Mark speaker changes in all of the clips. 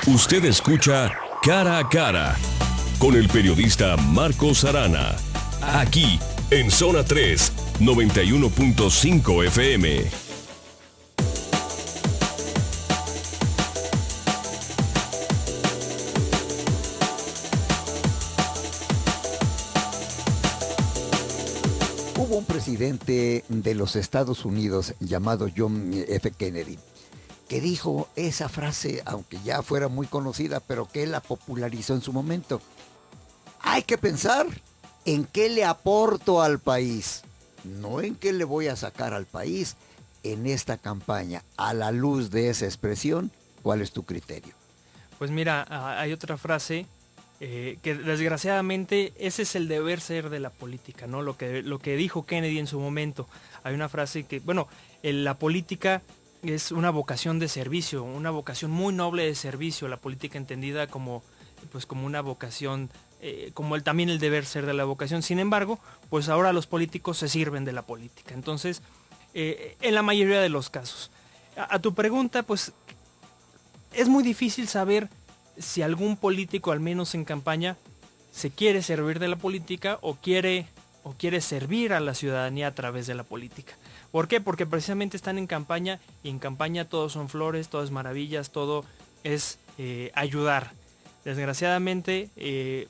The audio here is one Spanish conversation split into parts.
Speaker 1: Usted escucha Cara a Cara con el periodista Marcos Arana, aquí en Zona 3, 91.5 FM.
Speaker 2: Hubo un presidente de los Estados Unidos llamado John F. Kennedy que dijo esa frase, aunque ya fuera muy conocida, pero que él la popularizó en su momento. Hay que pensar en qué le aporto al país, no en qué le voy a sacar al país en esta campaña. A la luz de esa expresión, ¿cuál es tu criterio?
Speaker 3: Pues mira, hay otra frase que desgraciadamente ese es el deber ser de la política, ¿no? Lo que dijo Kennedy en su momento. Hay una frase que, bueno, la política es una vocación de servicio, una vocación muy noble de servicio, la política entendida como, pues, como una vocación, como también el deber ser de la vocación. Sin embargo, pues ahora los políticos se sirven de la política. Entonces, en la mayoría de los casos. A tu pregunta, pues es muy difícil saber si algún político, al menos en campaña, se quiere servir de la política o quiere servir a la ciudadanía a través de la política. ¿Por qué? Porque precisamente están en campaña y en campaña todo son flores, todo es maravillas, todo es ayudar. Desgraciadamente,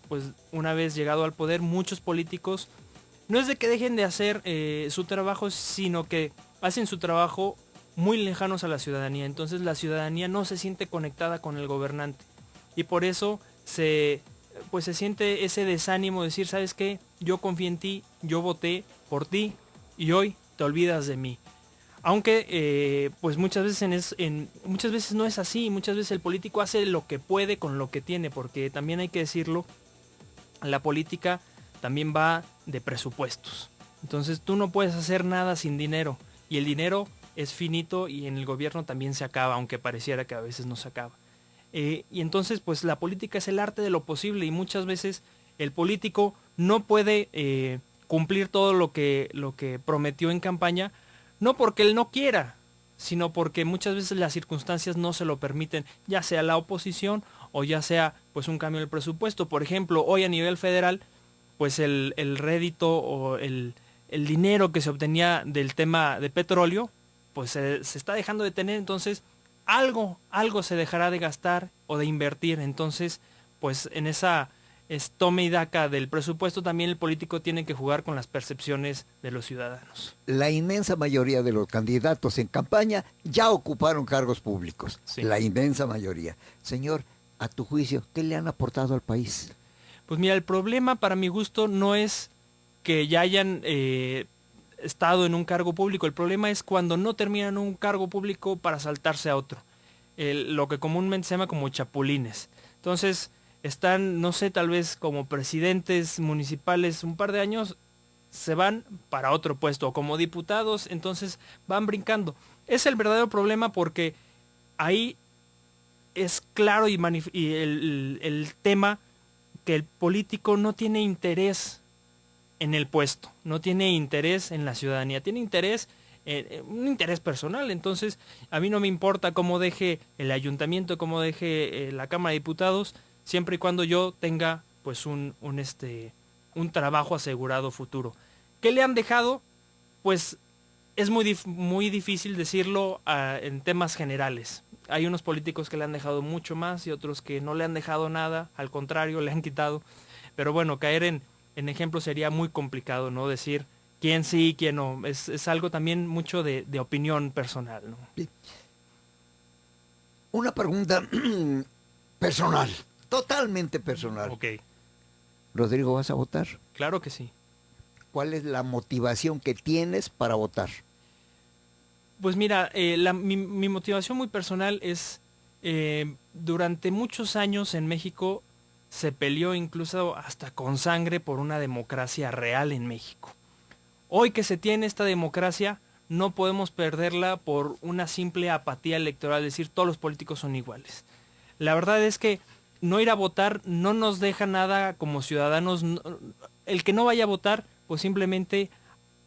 Speaker 3: pues una vez llegado al poder, muchos políticos no es de que dejen de hacer su trabajo, sino que hacen su trabajo muy lejanos a la ciudadanía. Entonces la ciudadanía no se siente conectada con el gobernante. Y por eso se siente ese desánimo de decir, ¿sabes qué? Yo confié en ti, yo voté por ti y hoy te olvidas de mí. Aunque pues muchas veces no es así. Muchas veces el político hace lo que puede con lo que tiene, porque también hay que decirlo, la política también va de presupuestos. Entonces tú no puedes hacer nada sin dinero, y el dinero es finito y en el gobierno también se acaba, aunque pareciera que a veces no se acaba. Y entonces pues la política es el arte de lo posible, y muchas veces el político no puede cumplir todo lo que prometió en campaña, no porque él no quiera, sino porque muchas veces las circunstancias no se lo permiten, ya sea la oposición o ya sea pues un cambio en el presupuesto. Por ejemplo, hoy a nivel federal, pues el rédito o el dinero que se obtenía del tema de petróleo, pues se está dejando de tener. Entonces algo se dejará de gastar o de invertir. Entonces, pues en esa tome y daca del presupuesto también el político tiene que jugar con las percepciones de los ciudadanos.
Speaker 2: La inmensa mayoría de los candidatos en campaña ya ocuparon cargos públicos. Sí. La inmensa mayoría. Señor, a tu juicio, ¿qué le han aportado al país?
Speaker 3: Pues mira, el problema para mi gusto no es que ya hayan estado en un cargo público. El problema es cuando no terminan un cargo público para saltarse a otro. Lo que comúnmente se llama como chapulines. Entonces están, no sé, tal vez como presidentes municipales un par de años, se van para otro puesto, o como diputados, entonces van brincando. Es el verdadero problema, porque ahí es claro y el tema que el político no tiene interés en el puesto, no tiene interés en la ciudadanía, tiene interés, un interés personal. Entonces a mí no me importa cómo deje el ayuntamiento, cómo deje la Cámara de Diputados, siempre y cuando yo tenga pues un trabajo asegurado futuro. ¿Qué le han dejado? Pues es muy difícil decirlo en temas generales. Hay unos políticos que le han dejado mucho más y otros que no le han dejado nada, al contrario, le han quitado. Pero bueno, caer en ejemplos sería muy complicado, ¿no? Decir quién sí y quién no. Es algo también mucho de opinión personal, ¿no?
Speaker 2: Sí. Una pregunta personal, totalmente personal.
Speaker 3: Ok.
Speaker 2: Rodrigo, ¿vas a votar?
Speaker 3: Claro que sí.
Speaker 2: ¿Cuál es la motivación que tienes para votar?
Speaker 3: Pues mira, mi motivación muy personal es, durante muchos años en México se peleó incluso hasta con sangre por una democracia real en México. Hoy que se tiene esta democracia, no podemos perderla por una simple apatía electoral, es decir, todos los políticos son iguales. La verdad es que no ir a votar no nos deja nada como ciudadanos. El que no vaya a votar, pues simplemente,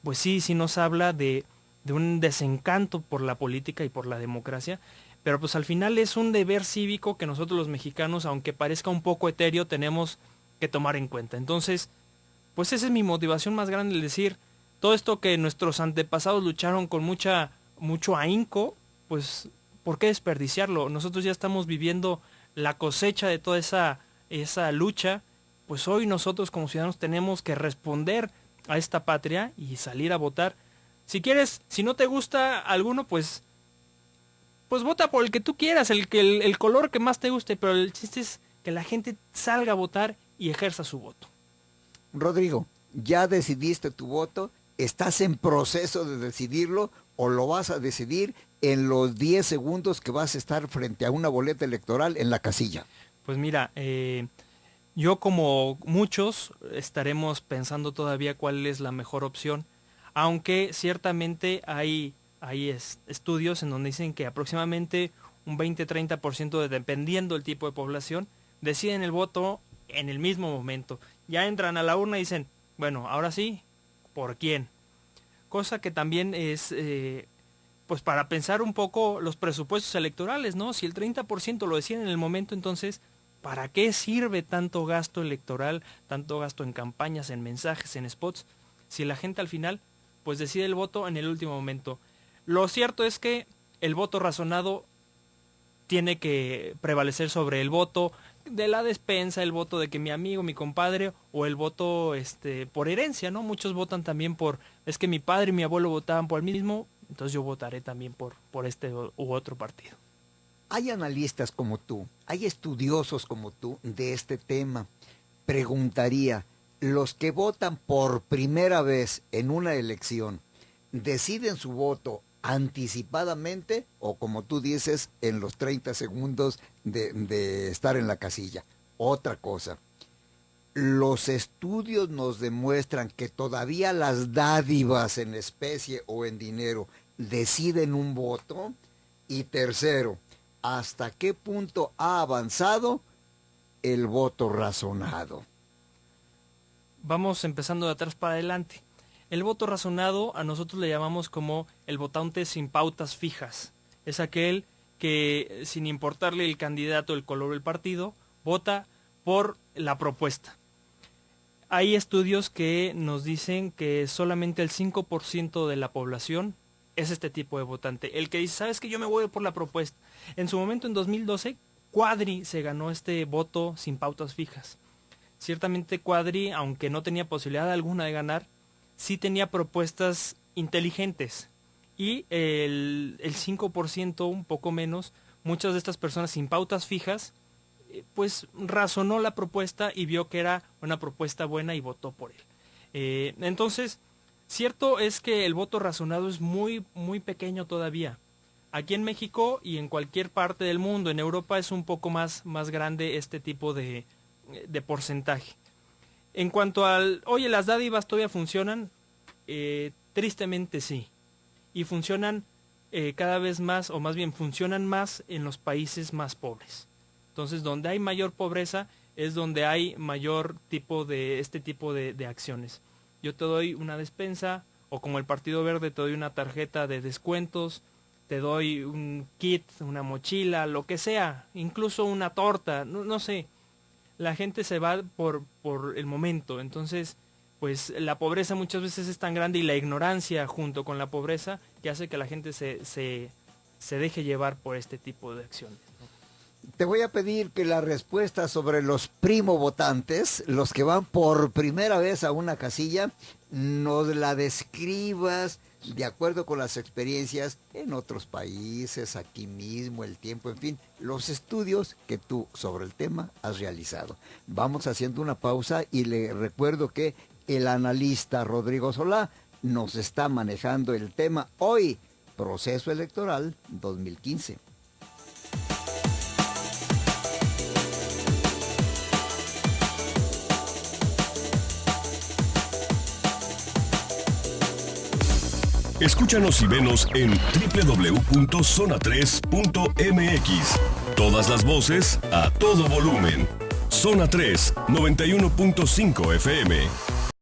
Speaker 3: pues sí nos habla de un desencanto por la política y por la democracia, pero pues al final es un deber cívico que nosotros los mexicanos, aunque parezca un poco etéreo, tenemos que tomar en cuenta. Entonces, pues esa es mi motivación más grande, el decir, todo esto que nuestros antepasados lucharon con mucho ahínco, pues ¿por qué desperdiciarlo? Nosotros ya estamos viviendo la cosecha de toda esa lucha, pues hoy nosotros como ciudadanos tenemos que responder a esta patria y salir a votar. Si quieres, si no te gusta alguno, pues vota por el que tú quieras, el color que más te guste, pero el chiste es que la gente salga a votar y ejerza su voto.
Speaker 2: Rodrigo, ¿ya decidiste tu voto? ¿Estás en proceso de decidirlo o lo vas a decidir en los 10 segundos que vas a estar frente a una boleta electoral en la casilla?
Speaker 3: Pues mira, yo como muchos estaremos pensando todavía cuál es la mejor opción, aunque ciertamente hay estudios en donde dicen que aproximadamente un 20-30% dependiendo del tipo de población, deciden el voto en el mismo momento. Ya entran a la urna y dicen, bueno, ahora sí, ¿por quién? Cosa que también es, pues para pensar un poco los presupuestos electorales, ¿no? Si el 30% lo deciden en el momento, entonces, ¿para qué sirve tanto gasto electoral, tanto gasto en campañas, en mensajes, en spots? Si la gente al final, pues decide el voto en el último momento. Lo cierto es que el voto razonado tiene que prevalecer sobre el voto de la despensa, el voto de que mi amigo, mi compadre, o el voto por herencia, ¿no? Muchos votan también es que mi padre y mi abuelo votaban por el mismo, entonces yo votaré también por este u otro partido.
Speaker 2: Hay analistas como tú, hay estudiosos como tú de este tema. Preguntaría, los que votan por primera vez en una elección, ¿deciden su voto anticipadamente o, como tú dices, en los 30 segundos de estar en la casilla? Otra cosa, los estudios nos demuestran que todavía las dádivas en especie o en dinero deciden un voto. Y tercero, ¿hasta qué punto ha avanzado el voto razonado?
Speaker 3: Vamos empezando de atrás para adelante. El voto razonado a nosotros le llamamos como el votante sin pautas fijas. Es aquel que, sin importarle el candidato, el color o el partido, vota por la propuesta. Hay estudios que nos dicen que solamente el 5% de la población es este tipo de votante. El que dice, ¿sabes qué? Yo me voy por la propuesta. En su momento, en 2012, Cuadri se ganó este voto sin pautas fijas. Ciertamente Cuadri, aunque no tenía posibilidad alguna de ganar, sí tenía propuestas inteligentes. Y el 5%, un poco menos, muchas de estas personas sin pautas fijas, pues razonó la propuesta y vio que era una propuesta buena y votó por él. Entonces, cierto es que el voto razonado es muy, muy pequeño todavía. Aquí en México y en cualquier parte del mundo, en Europa es un poco más grande este tipo de porcentaje. En cuanto al, oye, ¿las dádivas todavía funcionan? Tristemente sí. Y funcionan cada vez más, o más bien funcionan más en los países más pobres. Entonces, donde hay mayor pobreza es donde hay mayor tipo de acciones. Yo te doy una despensa, o como el Partido Verde te doy una tarjeta de descuentos, te doy un kit, una mochila, lo que sea, incluso una torta, no sé. La gente se va por el momento. Entonces, pues la pobreza muchas veces es tan grande y la ignorancia junto con la pobreza que hace que la gente se deje llevar por este tipo de acciones, ¿no?
Speaker 2: Te voy a pedir que la respuesta sobre los primo votantes, los que van por primera vez a una casilla, nos la describas de acuerdo con las experiencias en otros países, aquí mismo, el tiempo, en fin, los estudios que tú sobre el tema has realizado. Vamos haciendo una pausa y le recuerdo que el analista Rodrigo Solá nos está manejando el tema hoy, proceso electoral 2015.
Speaker 1: Escúchanos y venos en www.zona3.mx. Todas las voces a todo volumen. Zona 3, 91.5 FM.